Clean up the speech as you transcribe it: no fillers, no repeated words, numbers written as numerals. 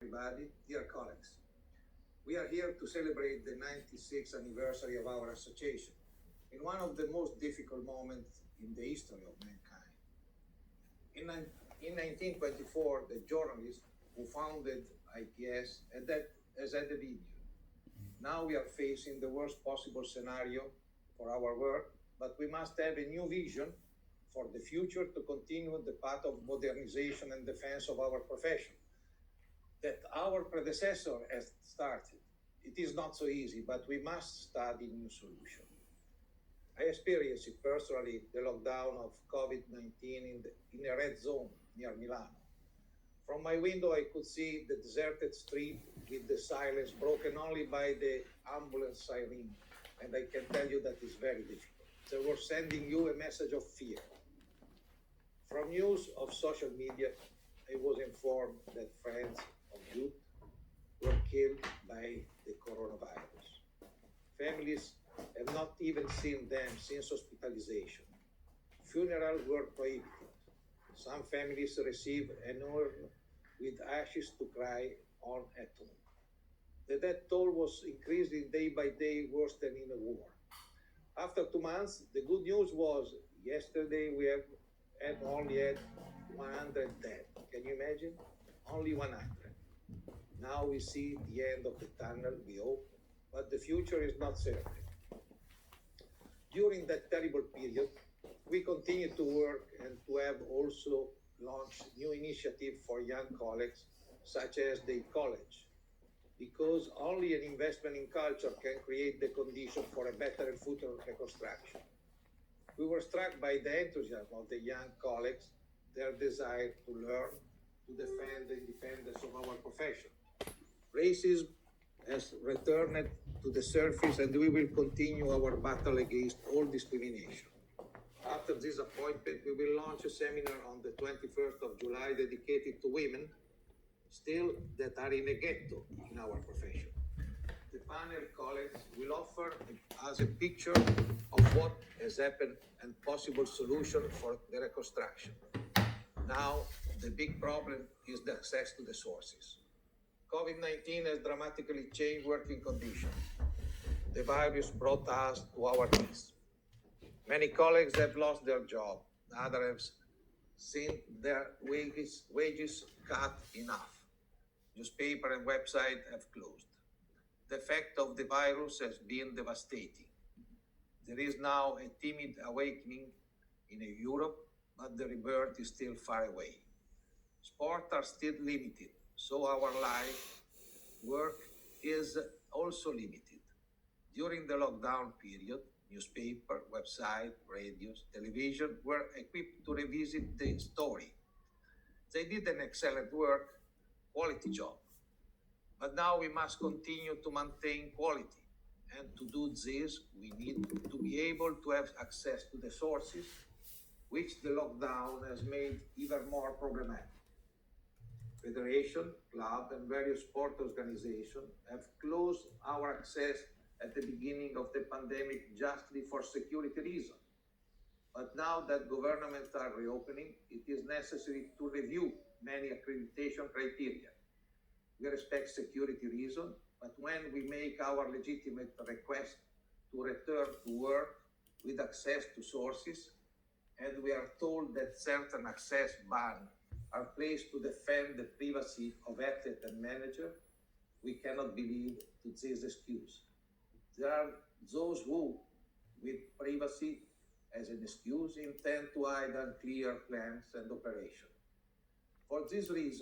Everybody, dear colleagues, we are here to celebrate the 96th anniversary of our association in one of the most difficult moments in the history of mankind. In 1924, the journalist who founded Aips has had a video. Now we are facing the worst possible scenario for our work, but we must have a new vision for the future to continue the path of modernization and defense of our profession that our predecessor has started. It is not so easy, but we must study new solutions. I experienced it personally, the lockdown of COVID-19 in a red zone near Milano. From my window, I could see the deserted street with the silence broken only by the ambulance siren. And I can tell you that it's very difficult. They were sending you a message of fear. From news of social media, I was informed that friends of youth were killed by the coronavirus. Families have not even seen them since hospitalization. Funerals were prohibited. Some families received an urn with ashes to cry on at home. The death toll was increasing day by day, worse than in a war. After 2 months, the good news was yesterday we have only had 100 dead. Can you imagine? Only 100. Now we see the end of the tunnel, we hope, but the future is not certain. During that terrible period, we continue to work and to have also launched new initiatives for young colleagues, such as the college, because only an investment in culture can create the condition for a better and future reconstruction. We were struck by the enthusiasm of the young colleagues, their desire to learn, to defend the independence of our profession. Racism has returned to the surface and we will continue our battle against all discrimination. After this appointment, we will launch a seminar on the 21st of July dedicated to women still that are in a ghetto in our profession. The panel colleagues will offer us a picture of what has happened and possible solution for the reconstruction. Now, the big problem is the access to the sources. COVID-19 has dramatically changed working conditions. The virus brought us to our knees. Many colleagues have lost their job. Others have seen their wages cut enough. Newspaper and website have closed. The effect of the virus has been devastating. There is now a timid awakening in Europe, but the rebirth is still far away. Sports are still limited, so our life work is also limited. During the lockdown period, newspaper, website, radios, television were equipped to revisit the story. They did an excellent work, quality job. But now we must continue to maintain quality. And to do this, we need to be able to have access to the sources, which the lockdown has made even more problematic. Federation, club, and various sport organizations have closed our access at the beginning of the pandemic justly for security reasons. But now that governments are reopening, it is necessary to review many accreditation criteria. We respect security reasons, but when we make our legitimate request to return to work with access to sources, and we are told that certain access bans are placed to defend the privacy of athlete and manager, we cannot believe to this excuse. There are those who, with privacy as an excuse, intend to hide unclear plans and operations. For this reason,